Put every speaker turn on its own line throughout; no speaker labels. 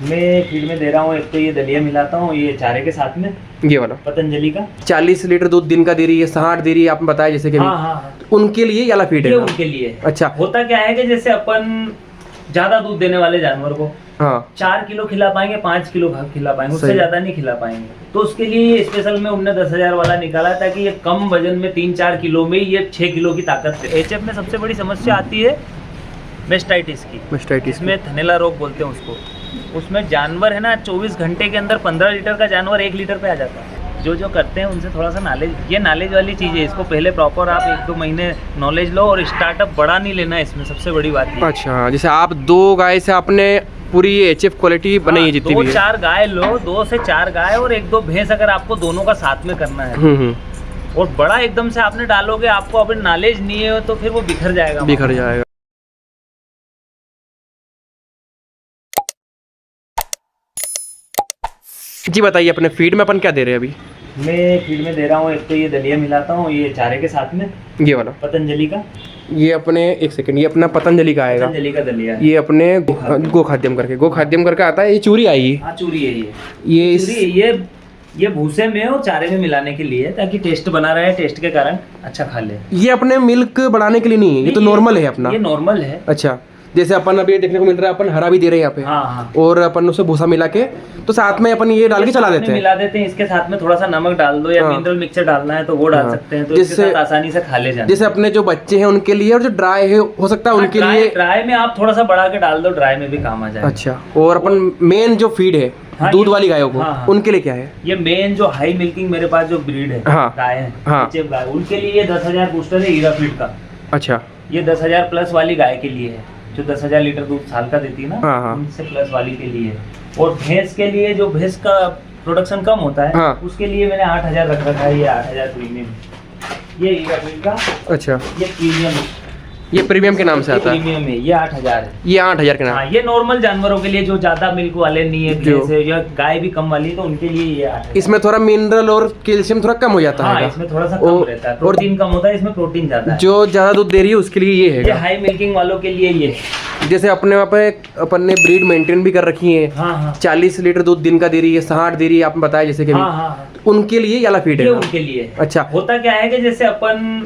मैं फीड में दे रहा हूँ, एक तो ये दलिया मिलाता हूँ ये चारे के साथ में,
ये वाला
पतंजलि का
40 लीटर दूध दिन का दे रही है, 60 दे रही है, आपने बताया जैसे कि
हाँ हाँ हाँ,
उनके लिए ये वाला फीड
ये
है ना?
उनके लिए।
अच्छा।
होता क्या है कि जैसे अपन ज्यादा दूध देने वाले जानवर को
हाँ
4 किलो खिला पाएंगे, 5 किलो खिला पाएंगे, उससे
सही।
ज्यादा नहीं खिला पाएंगे। तो उसके लिए स्पेशल में उनने 10,000 वाला निकाला ताकि ये कम वजन में 3-4 किलो में ये 6 किलो की ताकत दे। एचएफ में सबसे बड़ी समस्या आती है मेस्टाइटिस की।
मेस्टाइटिस
इसमें थनेला रोग बोलते हैं उसको। उसमें जानवर है ना 24 घंटे के अंदर 15 लीटर का जानवर 1 लीटर पे आ जाता है। जो करते हैं उनसे थोड़ा सा नॉलेज, ये नॉलेज वाली चीज़ है। इसको पहले प्रॉपर आप 1-2 महीने नॉलेज लो और स्टार्टअप बड़ा नहीं लेना है, इसमें सबसे बड़ी बात ये।
अच्छा, जैसे आप 2 गाय से आपने पूरी एचएफ क्वालिटी बनाई है जितनी भी है।
2-4 गाय लो, 2 से 4 गाय और 1-2 भैंस, अगर आपको दोनों का साथ में करना है। और बड़ा एकदम से आपने डालोगे, आपको अभी नॉलेज नहीं है तो फिर वो बिखर जाएगा।
जी बताइए, अपने फीड में अपन क्या दे रहे हैं अभी?
मैं फीड में दे रहा हूँ, एक तो ये दलिया मिलाता हूँ ये चारे के साथ में,
ये वाला
पतंजलि का।
ये अपने एक सेकंड, ये अपना पतंजलि का आएगा,
पतंजलि का दलिया।
ये अपने गोखाद्यम करके आता है। ये चूरी आएगी।
हाँ चूरी है
ये
चूरी है, ये भूसे में और चारे में मिलाने के लिए, ताकि टेस्ट बना रहे, टेस्ट के कारण अच्छा खा ले।
ये अपने मिल्क बढ़ाने के लिए नहीं है, ये तो नॉर्मल है अपना।
ये नॉर्मल है।
अच्छा, जैसे अपन अभी देखने को मिल रहा है, अपन हरा भी दे रहे हैं यहाँ पे।
हाँ।
और अपन उसे भूसा मिला के तो साथ में अपन ये डाल के चला देते हैं।
मिला देते हैं, इसके साथ में थोड़ा सा नमक डाल दो या मिनरल मिक्सचर डालना है तो वो डाल सकते हैं, तो इसके साथ आसानी से खा ले जाए।
जैसे अपने जो बच्चे हैं उनके लिए, और जो ड्राई है हो सकता है उनके लिए।
ड्राई में आप थोड़ा सा बढ़ा के डाल दो, ड्राई में भी काम आ जाए।
अच्छा, और अपन मेन जो फीड है दूध वाली गायों को, उनके लिए क्या है?
ये मेन जो हाई मिल्किंग मेरे पास जो ब्रीड है गाय है, गाय, उनके लिए ये 10,000 बूस्टर है हीरा फीड का।
अच्छा,
ये 10,000 प्लस वाली गाय के लिए है, जो 10,000 लीटर दूध साल का देती है ना, उनसे प्लस वाली के लिए। और भैंस के लिए, जो भैंस का प्रोडक्शन कम होता है, उसके लिए मैंने 8,000 रख रखा है। ये 8,000 प्रीमियम, ये हीरा फीड का। अच्छा, ये प्रीमियम,
ये प्रीमियम के नाम से आता है।
प्रीमियम है, ये 8,000 है।
ये 8,000 के नाम।
हाँ, ये नॉर्मल जानवरों के लिए जो ज्यादा मिल्क वाले नहीं है, जैसे या गाय भी कम वाली, तो उनके लिए ये 8,000।
इसमें थोड़ा मिनरल और कैल्शियम थोड़ा कम हो जाता है।
इसमें थोड़ा सा कम रहता है, प्रोटीन कम होता है, इसमें प्रोटीन ज्यादा है।
जो ज्यादा दूध दे रही है उसके लिए ये है।
ये हाई मिल्किंग वालों के लिए ये।
जैसे अपने वहाँ पे अपन ने ब्रीड मेंटेन भी कर रखी है। 40 लीटर दूध दिन का दे रही है, 60 दे रही है, आपने बताया जैसे कि उनके लिए ये वाला फीड है।
उनके लिए।
अच्छा,
होता क्या है कि जैसे अपन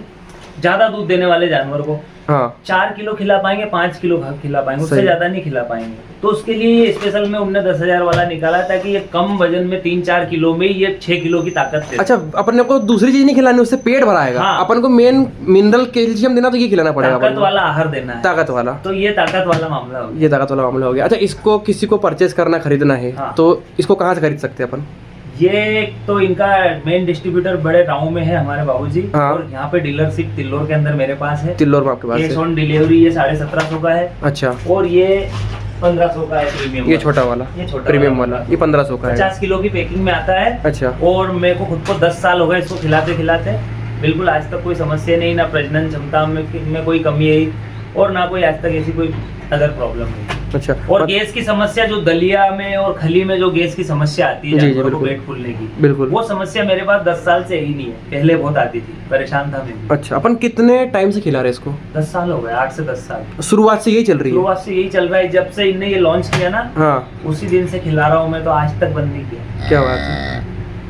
ज्यादा दूध देने वाले जानवर को 4 किलो खिला पाएंगे, 5 किलो खिला पाएंगे, उससे ज्यादा नहीं खिला पाएंगे। तो उसके लिए स्पेशल में उनने 10,000 वाला निकाला ताकि ये कम वजन में 3-4 किलो में ये 6 किलो की ताकत दे।
अच्छा, अपने को दूसरी चीज नहीं खिलानी, उससे पेट भराएगा। अपन को मेन मिनरल कैल्शियम देना, तो ये खिलाना पड़ेगा,
ताकत वाला आहार देना है,
ताकत वाला।
तो ये ताकत वाला मामला हो गया।
ये ताकत वाला मामला हो गया। अच्छा, इसको किसी को परचेज करना, खरीदना है तो इसको कहाँ से खरीद सकते हैं अपन?
ये तो इनका मेन डिस्ट्रीब्यूटर बड़े गाँव में है हमारे बाबूजी, और यहाँ पे डीलरशिप तिल्लोर के अंदर मेरे पास है।
तिल्लोर में आपके पास है?
ऑन डिलीवरी ये 1750 का है।
अच्छा,
और ये 1500 का है प्रीमियम।
ये छोटा वाला, ये छोटा प्रीमियम वाला, ये 1500 का है।
50 किलो की पैकिंग में आता है।
अच्छा,
और मेरे को खुद को 10 साल हो गए इसको खिलाते खिलाते, बिल्कुल आज तक कोई समस्या नहीं, ना प्रजनन क्षमता में कोई कमी आई, और ना कोई आज तक ऐसी कोई अदर प्रॉब्लम नहीं।
अच्छा,
और गैस की समस्या जो दलिया में और खली में जो गैस की समस्या आती है जानवरों को पेट फूलने की,
बिल्कुल वो
समस्या मेरे पास 10 साल से ही नहीं है, पहले बहुत आती थी, परेशान था मैं।
अच्छा, अपन कितने टाइम से खिला रहे इसको?
10 साल हो गए, 8 से 10 साल।
शुरुआत से यही चल रही है?
शुरुआत से यही चल रहा है, जब से इनने ये लॉन्च किया ना, उसी दिन से खिला रहा हूँ मैं, तो आज तक बंद नहीं किया।
क्या बात है,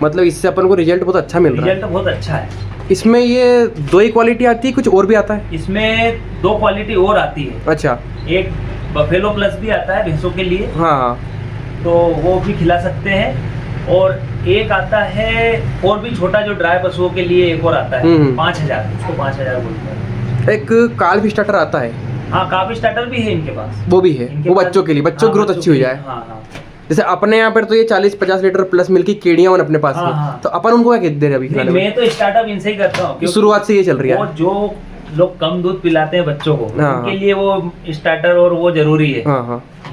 मतलब इससे अपन को रिजल्ट बहुत अच्छा मिल रहा है।
रिजल्ट बहुत अच्छा है।
इसमें ये 2 ही क्वालिटी आती है, कुछ और भी आता है?
इसमें 2 क्वालिटी और आती है।
अच्छा,
एक बफेलो प्लस भी आता है भैंसों के लिए, तो वो भी खिला सकते हैं। और एक आता है और भी छोटा, जो ड्राई पशुओं के लिए एक और आता है 5,000, उसको 5,000 बोलते हैं।
एक काल्फ स्टार्टर आता है।
हाँ, काल्फ स्टार्टर भी है इनके पास।
वो भी है, वो बच्चों के लिए, बच्चों की ग्रोथ अच्छी हो जाए। जैसे अपने यहाँ पर तो ये 40-50 लीटर प्लस मिल्क की केड़ियां अपने पास है, तो अपन उनको क्या दे रहे अभी?
मैं तो स्टार्टअप इनसे ही करता हूँ,
शुरुआत से ये चल रही है।
और जो लोग कम दूध पिलाते हैं बच्चों को, उनके लिए वो स्टार्टर और वो जरूरी है।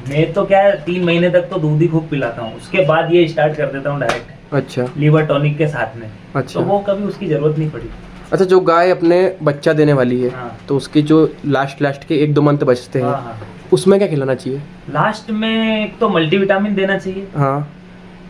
मैं तो क्या है, 3 महीने तक तो दूध ही खूब पिलाता हूँ, उसके बाद ये स्टार्ट कर देता हूँ डायरेक्ट। अच्छा, लीवर टॉनिक के साथ में। अच्छा, तो वो कभी उसकी जरूरत नहीं पड़ी।
अच्छा, जो गाय अपने बच्चा देने वाली है, तो उसकी जो लास्ट के 1-2 मंथ बचते हैं, उसमें क्या खिलाना चाहिए? लास्ट में एक तो मल्टीविटामिन देना चाहिए,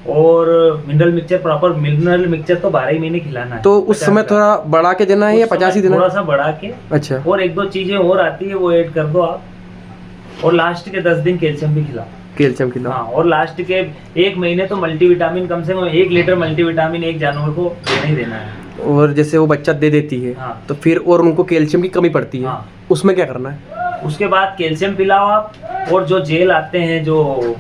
और mineral mixture, proper mineral mixture तो 12 महीने खिलाना है। तो उस समय थोड़ा बढ़ा के देना है या 50 ही देना? थोड़ा सा बढ़ा के। अच्छा, और 1-2 चीजें और आती है, वो ऐड कर दो आप। और लास्ट के 10 दिन कैल्शियम भी खिलाओ। कैल्शियम खिलाओ।
हाँ, और लास्ट के 1 महीने तो मल्टीविटामिन कम से कम 1 लीटर मल्टीविटामिन एक जानवर को देना ही देना है।
और जैसे वो बच्चा दे देती है
हाँ।
तो फिर और उनको कैल्शियम की कमी पड़ती है।
हाँ।
उसमें क्या करना है?
उसके बाद कैल्शियम पिलाओ आप, और जो जेल आते हैं, जो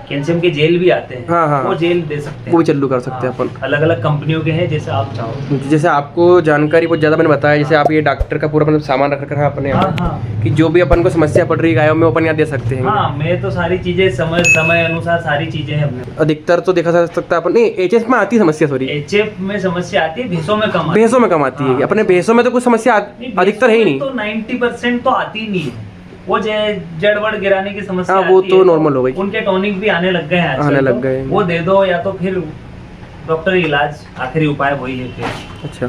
कैल्शियम के जेल भी आते हैं,
हाँ।
वो जेल दे सकते हैं,
वो भी चालू कर सकते हैं अपन।
अलग अलग कंपनियों के हैं, जैसे आप चाहो।
जैसे आपको जानकारी बहुत ज़्यादा मैंने बताया, जैसे आप ये डॉक्टर का पूरा मतलब सामान रख रखा है अपने यहाँ
हाँ।
कि जो भी अपन को समस्या पड़ रही है गायों में अपन यहाँ दे सकते हैं।
हाँ, मैं तो सारी चीजें समय अनुसार सारी चीजें हैं अपने।
अधिकतर तो देखा जा सकता है अपन, नहीं एचएफ में आती है समस्या, सॉरी
एचएफ में समस्या आती है, भैंसों में कम
आती है। अपने भैंसों में तो कुछ समस्या अधिकतर है ही नहीं,
तो 90% तो आती ही नहीं है। वो जड़बड़ गिराने की समस्या
हाँ, वो तो नॉर्मल हो गई।
उनके टॉनिक भी आने लग गए हैं,
आने लग गए।
वो दे दो, या तो फिर डॉक्टर इलाज आखिरी उपाय वही है फिर।
अच्छा,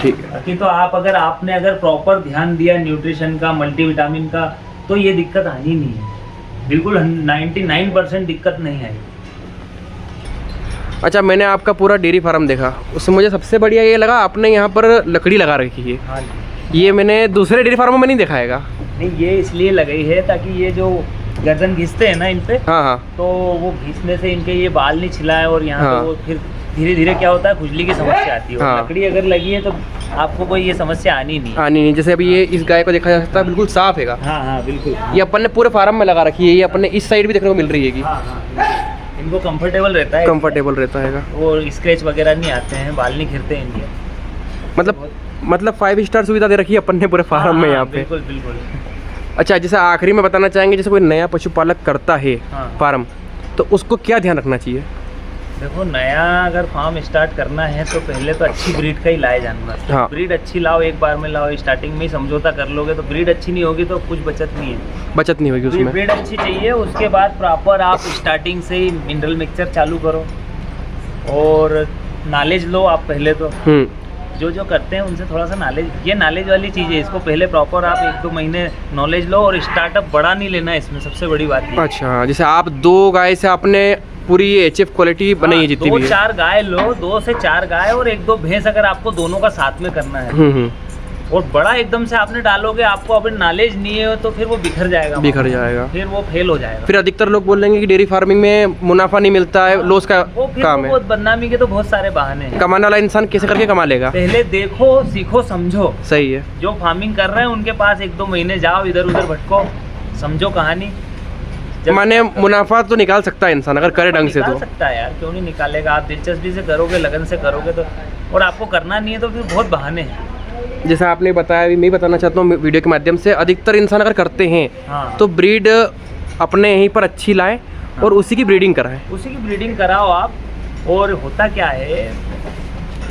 ठीक है।
बाकी तो आप अगर प्रॉपर ध्यान दिया न्यूट्रिशन का, मल्टीविटामिन का, तो ये दिक्कत आनी नहीं है, बिल्कुल 99% दिक्कत नहीं आई।
अच्छा, मैंने आपका पूरा डेयरी फार्म देखा, उससे मुझे सबसे बढ़िया ये लगा आपने यहाँ पर लकड़ी लगा रखी है।
हाँ,
ये मैंने दूसरे डेयरी फार्मों में नहीं देखा हैगा।
नहीं, ये इसलिए लगाई है ताकि ये जो गर्दन घिसते हैं ना इन पे,
हाँ,
तो वो घिसने से इनके ये बाल नहीं छिलाए, और यहाँ
हाँ।
पे वो फिर धीरे धीरे क्या होता है, खुजली की समस्या आती है। और
हाँ।
लकड़ी अगर लगी है तो आपको कोई ये समस्या आनी नहीं।
जैसे अभी ये इस गाय को देखा जा सकता है, बिल्कुल साफ हैगा।
हाँ, बिल्कुल।
ये अपन ने पूरे फार्म में लगा रखी है, ये अपन ने इस साइड भी देखने को मिल रही है।
हाँ, इनको कंफर्टेबल रहता है,
कंफर्टेबल रहता है,
और स्क्रैच वगैरह नहीं आते हैं, बाल नहीं घिरते हैं इनके।
मतलब 5 स्टार सुविधा दे रखी है अपन ने पूरे फार्म में यहाँ पे।
बिल्कुल।
अच्छा, जैसे आखिरी में बताना चाहेंगे, जैसे कोई नया पशुपालक करता है फार्म, तो उसको क्या ध्यान रखना चाहिए?
देखो, नया अगर फार्म स्टार्ट करना है तो पहले तो अच्छी ब्रीड का ही लाए जानवर।
हाँ।
ब्रीड अच्छी लाओ, एक बार में लाओ, स्टार्टिंग में ही समझौता कर लोगे तो ब्रीड अच्छी नहीं होगी तो कुछ बचत नहीं होगी उसमें। ब्रीड अच्छी चाहिए, उसके बाद प्रॉपर आप स्टार्टिंग से ही मिनरल मिक्सचर चालू करो, और नॉलेज लो आप पहले तो। जो करते हैं उनसे थोड़ा सा नॉलेज वाली चीज़ है, इसको पहले प्रॉपर आप 1-2 महीने नॉलेज लो, और स्टार्टअप बड़ा नहीं लेना है इसमें, सबसे बड़ी बात है।
अच्छा, जैसे आप 2 गाय से आपने पूरी एचएफ क्वालिटी बनाई है जितनी भी है।
2-4 गाय लो, 2 से 4 गाय और 1-2 भैंस, अगर आपको दोनों का साथ में करना है। और बड़ा एकदम से आपने डालोगे, आपको अभी नॉलेज नहीं है तो फिर वो बिखर जाएगा, फिर वो फेल हो जाएगा।
फिर अधिकतर लोग बोलेंगे कि डेयरी फार्मिंग में मुनाफा नहीं मिलता है, लॉस का काम है।
बहुत बदनामी के तो बहुत सारे बहाने हैं।
कमाने वाला इंसान कैसे करके कमा लेगा?
पहले देखो, सीखो, समझो।
सही है।
जो फार्मिंग कर रहे हैं उनके पास 1-2 महीने जाओ, इधर उधर भटको, समझो कहानी।
माने मुनाफा तो निकाल सकता है इंसान अगर करे ढंग से, तो
सकता है यार, क्यों नहीं निकालेगा? आप दिलचस्पी से करोगे, लगन से करोगे तो, और आपको करना नहीं है तो फिर बहुत बहाने हैं।
जैसा आपने बताया, अभी मैं बताना चाहता हूँ वीडियो के माध्यम से, अधिकतर इंसान अगर करते हैं तो ब्रीड अपने यहीं पर अच्छी लाए और उसी की ब्रीडिंग
कराओ आप। और होता क्या है,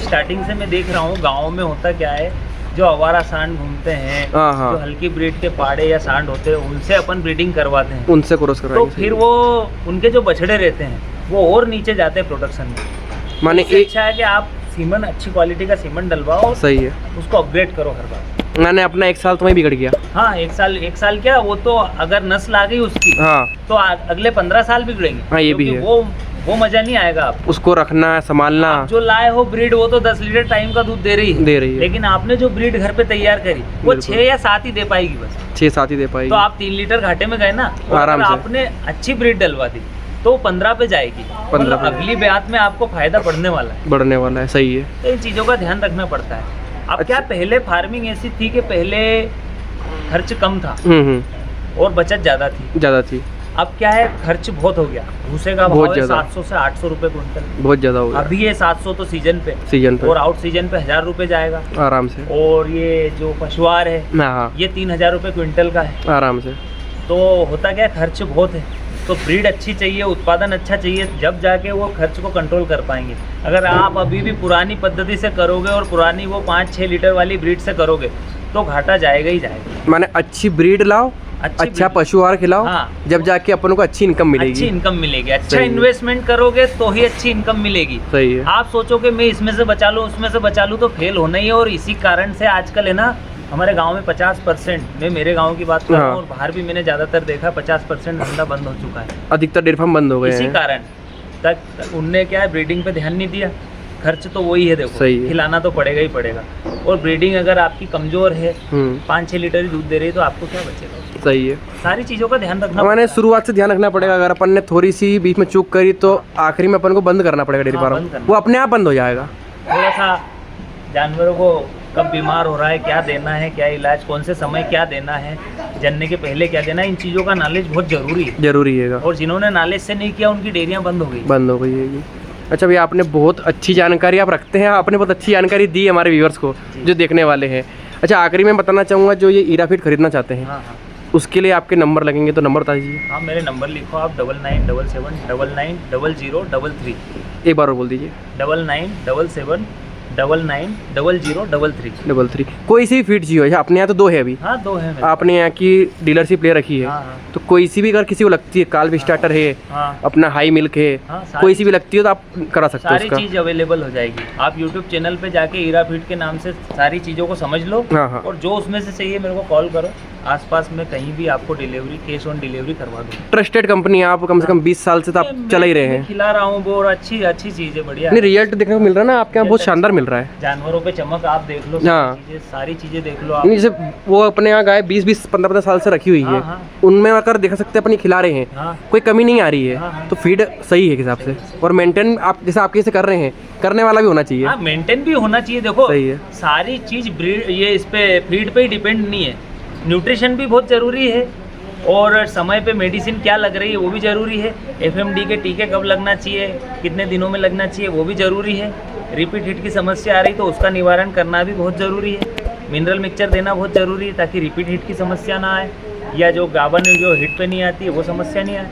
स्टार्टिंग से मैं देख रहा हूँ गाँव में होता क्या है, जो आवारा सांड घूमते हैं, जो हल्की ब्रीड के पाड़े या सांड होते हैं, उनसे अपन ब्रीडिंग करवाते हैं,
उनसे क्रॉस करवाएंगे।
तो फिर वो उनके जो बछड़े रहते हैं वो और नीचे जाते हैं प्रोडक्शन में।
माने
अच्छा है कि आप सीमन, अच्छी क्वालिटी का सीमन डलवाओ,
सही है, उसको
अपग्रेड करो हर बार।
मैंने अपना 1 साल तो मैं बिगड़ गया।
हाँ, 1 साल क्या, वो तो अगर नस्ल आ गई उसकी, तो अगले 15 साल बिगड़ेंगे।
हाँ, ये भी है।
वो मजा नहीं आएगा आपको,
उसको रखना, संभालना।
जो लाए हो ब्रीड, वो तो 10 लीटर टाइम का दूध दे रही है, लेकिन आपने जो ब्रीड घर पे तैयार करी वो 6 या 7 ही दे पाएगी, बस
6-7 ही दे पाएगी।
तो आप 3 लीटर घाटे में गए ना। आराम से आपने अच्छी ब्रीड डलवा दी तो 15 पे जाएगी, 15 पे अगली ब्यात में आपको फायदा बढ़ने वाला है। सही है, तो इन चीजों का ध्यान रखना पड़ता है। अब क्या, पहले फार्मिंग ऐसी थी कि पहले खर्च कम था और बचत ज्यादा थी। अब क्या है, खर्च बहुत हो गया, भूसे का भाव है 700 से 800 रुपए क्विंटल, बहुत ज्यादा हो गया। अभी ये 700 तो सीजन पे और आउट सीजन पे 1000 रुपए जाएगा
आराम से।
और ये जो पशुआर है ये 3000 रुपए क्विंटल का है आराम से। तो होता क्या, खर्च बहुत है, तो ब्रीड अच्छी चाहिए, उत्पादन अच्छा चाहिए, जब जाके वो खर्च को कंट्रोल कर पाएंगे। अगर आप अभी भी पुरानी पद्धति से करोगे और पुरानी वो 5-6 लीटर वाली ब्रीड से करोगे तो घाटा जाएगा ही जाएगा।
माने अच्छी ब्रीड लाओ, अच्छा पशु आहार खिलाओ, जब जाके अपन को अच्छी इनकम मिलेगी। अच्छा इन्वेस्टमेंट करोगे तो ही अच्छी इनकम मिलेगी। सही है। आप सोचोगे मैं इसमें से बचा लूँ उसमें से बचा लूँ, तो फेल होना ही है। और इसी कारण से आजकल है ना, हमारे गांव में 50%, मैं मेरे गांव की बात कर रहा हूँ और बाहर भी मैंने ज्यादातर देखा, 50% धंधा बंद हो चुका है। अधिकतर डेयरी फार्म बंद हो गए इसी कारण। तक उनने क्या है, ब्रीडिंग पे ध्यान नहीं दिया,
खर्च तो वही है, देखो
सही है।
खिलाना तो पड़ेगा ही पड़ेगा। और ब्रीडिंग अगर आपकी कमजोर है, 5-6 लीटर ही दूध दे रही है, तो आपको क्या बचेगा।
सही है,
सारी चीज़ों का ध्यान रखना
मैंने शुरुआत से ध्यान रखना पड़ेगा। अगर अपन ने थोड़ी सी बीच में चूक करी तो आखिरी में अपन को बंद करना पड़ेगा डेयरी फार्म, वो अपने आप बंद हो जाएगा।
थोड़ा सा जानवरों को कब बीमार हो रहा है, क्या देना है, क्या इलाज, कौन से समय क्या देना है, जनने के पहले क्या देना है, इन चीज़ों का नॉलेज बहुत जरूरी है। और जिन्होंने नॉलेज से नहीं किया उनकी डेयरियाँ बंद हो गई है।
अच्छा भैया, आपने बहुत अच्छी जानकारी आप रखते हैं, आपने बहुत अच्छी जानकारी दी हमारे व्यूअर्स को जो देखने वाले हैं। अच्छा, आखिरी में बताना चाहूँगा, जो ये ईरा फीड खरीदना चाहते हैं, हाँ, उसके लिए आपके नंबर लगेंगे, तो नंबर बता दीजिए।
हाँ, मेरे नंबर लिखो आप 9977990033।
एक बार और बोल दीजिए।
9977990033।
कोई सी फीड चाहिए हो, अपने यहाँ तो 2 है अभी।
हाँ, 2 है।
आपने यहाँ की डीलरशिप ले रखी है। हाँ। तो कोई सी भी अगर किसी को लगती है, काल्व स्टार्टर है, अपना हाई मिल्क है, कोई सी भी लगती है तो आप करा सकते हो।
सारी चीज अवेलेबल हो जाएगी। आप यूट्यूब चैनल पे जाके ईरा फीड के नाम से सारी चीजों को समझ लो। हाँ। और जो उसमें से चाहिए मेरे को कॉल करो, आसपास में कहीं भी आपको डिलीवरी, कैश ऑन डिलीवरी करवा दूँ।
ट्रस्टेड कंपनी, आप कम से कम 20 साल से तो आप चला ही रहे हैं।
खिला रहा हूँ बोर, अच्छी चीज है, बढ़िया।
नहीं, रिजल्ट देखने को मिल रहा है ना आपके यहाँ, बहुत शानदार मिल रहा है।
जानवरों पे चमक आप देख लो, सारी चीजें देख लो आप।
जैसे वो अपने यहाँ गाय 20-20, 15-15 साल से रखी हुई है, उनमें अगर देख सकते हैं अपनी खिला रहे हैं, कोई कमी नहीं आ रही है, तो फीड सही है हिसाब से। और मेंटेन आप जैसे आप कैसे कर रहे हैं, करने वाला भी होना चाहिए।
मेंटेन भी होना चाहिए। देखो
सही है,
सारी चीज ब्रीड, ये इस पे फीड पे ही डिपेंड नहीं है। न्यूट्रिशन भी बहुत ज़रूरी है, और समय पे मेडिसिन क्या लग रही है वो भी ज़रूरी है। FMD के टीके कब लगना चाहिए, कितने दिनों में लगना चाहिए, वो भी ज़रूरी है। रिपीट हिट की समस्या आ रही तो उसका निवारण करना भी बहुत ज़रूरी है। मिनरल मिक्सचर देना बहुत ज़रूरी है ताकि रिपीट हिट की समस्या ना आए, या जो गावन जो हिट पे नहीं आती है वो समस्या नहीं आए।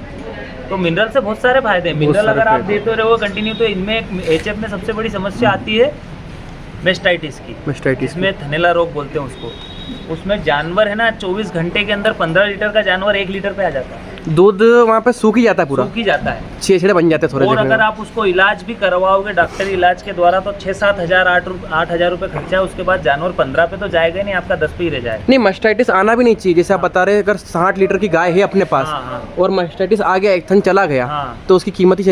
तो मिनरल से बहुत सारे फायदे हैं। मिनरल अगर आप देते रहो कंटिन्यू, तो इनमें HF में सबसे बड़ी समस्या आती है मेस्टाइटिस की। इसमें थनेला रोग बोलते हैं उसको। उसमें जानवर है ना 24 घंटे के अंदर 15 लीटर का जानवर 1 लीटर पे आ जाता है।
दूध वहाँ पे सूख ही जाता है, पूरा
सूख ही जाता है,
छेछड़े बन जाते हैं थोड़े।
और अगर आप उसको इलाज भी करवाओगे डॉक्टरी इलाज के द्वारा तो 6-7 हज़ार 8 हज़ार रुपये खर्चा है। उसके बाद जानवर 15 पे तो जाएगा नहीं, आपका 10 पे ही रह जाएगा।
नहीं, मास्टाइटिस आना भी नहीं चाहिए। जैसे आप बता रहे हैं, अगर 60 लीटर की गाय है अपने पास और मास्टाइटिस आ गया, एक थन चला गया, तो उसकी कीमत ही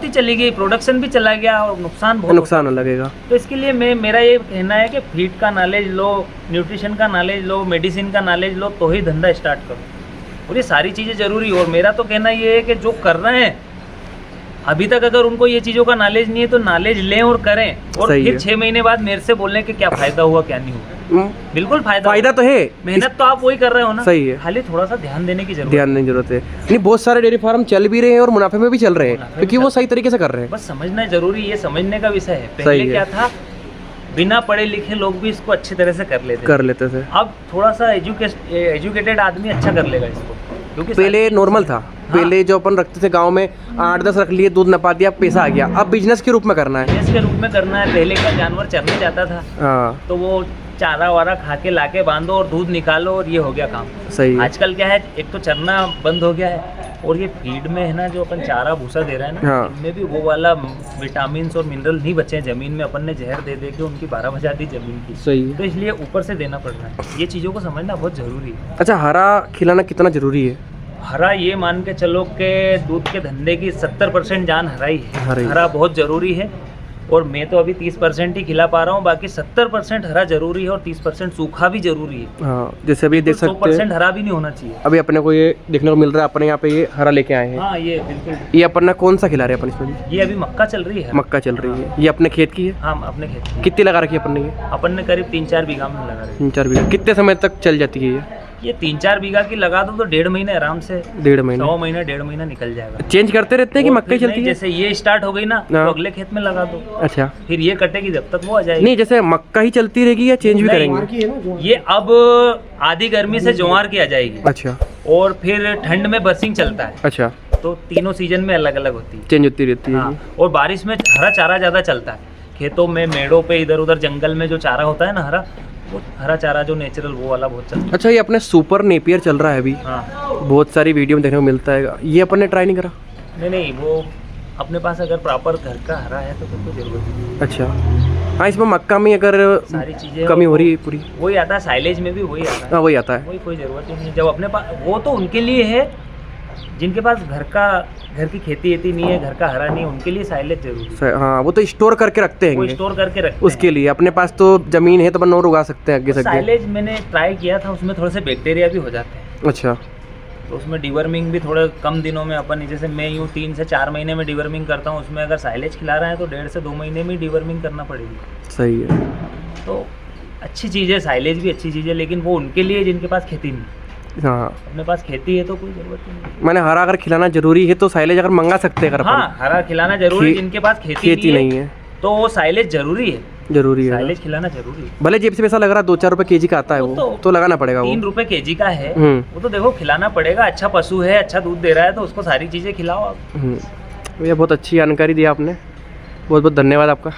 चली गई।
प्रोडक्शन भी चला गया और नुकसान
लगेगा।
तो इसके लिए मेरा ये कहना है कि फीड का नॉलेज लो, न्यूट्रिशन का नॉलेज लो, मेडिसिन का नॉलेज लो, तो ही धंधा स्टार्ट करो। और ये सारी चीज़ें ज़रूरी है। और मेरा तो कहना ये है कि जो कर रहे हैं अभी तक, अगर उनको ये चीज़ों का नॉलेज नहीं है तो नॉलेज लें और करें, और फिर 6 महीने बाद मेरे से बोलने के क्या फ़ायदा हुआ क्या नहीं हुआ। बिल्कुल फायदा तो है, मेहनत तो आप वही कर रहे हो ना।
सही है, खाली
थोड़ा सा ध्यान देने की जरूरत है।
नहीं, बहुत सारे डेयरी फार्म चल भी रहे हैं और मुनाफे में भी चल रहे हैं, क्योंकि वो सही तरीके से कर रहे हैं।
बस समझना जरूरी, ये समझने का विषय है। पहले क्या था, बिना पढ़े लिखे लोग भी इसको अच्छी तरह से कर लेते थे। अब थोड़ा सा एजुकेटेड आदमी अच्छा कर लेगा इसको, क्योंकि
पहले नॉर्मल था। पहले जो अपन रखते थे गांव में 8-10 रख लिए, दूध नपा दिया, पैसा आ गया। अब बिजनेस के रूप में करना है।
पहले का जानवर चरने जाता था, तो वो चारा वारा खा के लाके बांधो और दूध निकालो और ये हो गया काम।
सही।
आजकल क्या है, एक तो चरना बंद हो गया है, और ये फीड में है ना जो अपन चारा भूसा दे रहे हैं ना, इनमें भी वो वाला विटामिन और मिनरल नहीं बचे हैं। जमीन में अपन ने जहर दे दे के उनकी 12 बजा दी जमीन की। सही। तो इसलिए ऊपर से देना पड़ रहा है। ये चीज़ों को समझना बहुत जरूरी है।
अच्छा, हरा खिलाना कितना जरूरी है?
हरा ये मान के चलो कि दूध के धंधे की 70% जान हरा ही है। हरा बहुत ज़रूरी है, और मैं तो अभी 30% ही खिला पा रहा हूँ। बाकी 70% हरा जरूरी है और 30% सूखा भी जरूरी है।
हाँ, जैसे अभी देख सकते हैं
100% हरा भी नहीं होना चाहिए।
अभी अपने को ये देखने को मिल रहा है, अपने यहाँ पे ये हरा लेके आए हैं।
हाँ, ये बिल्कुल।
ये अपन ने कौन सा खिला रहे हैं अपन इसमें?
ये अभी मक्का चल रही है।
मक्का चल रही है। ये अपने खेत की है?
हाँ, अपने खेत की।
कितनी लगा रखी है अपन ने?
अपन ने करीब 3-4 बीघा में लगा रखी।
3-4 बीघा। कितने समय तक चल जाती है
ये 3-4 बीघा की लगा दो तो 1.5 महीने आराम से।
1.5 महीने,
100 महीना 1.5 महीना निकल जाएगा।
चेंज करते रहते हैं कि मक्का चलती है?
जैसे ये स्टार्ट हो गई ना, तो अगले खेत में लगा दो।
अच्छा,
फिर ये कटेगी जब तक वो आ जाएगी।
नहीं, जैसे मक्का ही चलती रहेगी या चेंज भी करेंगे?
ये अब आधी गर्मी से ज्वार की आ जाएगी।
अच्छा।
और फिर ठंड में बरसिंग चलता है।
अच्छा।
तो तीनों सीजन में अलग अलग होती है,
चेंज होती रहती है।
और बारिश में हरा चारा ज्यादा चलता है। खेतों में, मेड़ों पे, इधर उधर जंगल में जो चारा होता है ना हरा, वो हरा चारा जो नेचुरल वो वाला बहुत चलता है।
अच्छा, ये अपने सुपर नेपियर चल रहा है अभी। बहुत सारी वीडियो में देखने को मिलता है। ये अपन ने ट्राई नहीं करा?
नहीं, वो अपने पास अगर प्रॉपर घर का हरा है तो कोई जरूरत नहीं।
अच्छा। हाँ, इसमें मक्का में अगर
सारी चीजें
कमी हो रही है पूरी,
वही आता है। साइलेज में भी वही आता है।
हाँ, वही आता है।
वही, कोई जरूरत ही नहीं है। जब अपने पास, वो तो उनके लिए है जिनके पास घर की खेती नहीं है, घर का हरा नहीं है, उनके लिए साइलेज जरूरी है।
हाँ, वो तो स्टोर करके रखते हैं,
वो स्टोर करके रखते
उसके लिए। अपने पास तो जमीन है तो अपन और उगा सकते हैं आगे से।
साइलेज मैंने ट्राई किया था, उसमें थोड़े से बैक्टीरिया भी हो जाते हैं।
अच्छा।
तो उसमें डिवर्मिंग भी थोड़े कम दिनों में अपन, जैसे मैं यूँ 3 से 4 महीने में डिवर्मिंग करता हूँ, उसमें अगर साइलेज खिला रहा है तो 1.5 से 2 महीने में डिवर्मिंग करना पड़ेगी।
सही है।
तो अच्छी चीज़ है, साइलेज भी अच्छी चीज़ है, लेकिन वो उनके लिए जिनके पास खेती नहीं।
हाँ,
अपने पास खेती है तो कोई जरूरत नहीं।
मैंने हरा अगर खिलाना जरूरी है तो साइलेज अगर मंगा सकते हैं।
हाँ, हरा खिलाना जरूरी है, जिनके पास खेती नहीं है तो वो साइलेज जरूरी है। साइलेज खिलाना जरूरी है।
भले जेब से पैसा लग रहा है, 2-4 रुपए केजी का आता है वो तो लगाना पड़ेगा।
3 रुपए केजी का है वो तो देखो खिलाना पड़ेगा। अच्छा पशु है, अच्छा दूध दे रहा है तो उसको सारी चीजें खिलाओ आप।
ये बहुत अच्छी जानकारी दी आपने, बहुत बहुत धन्यवाद आपका।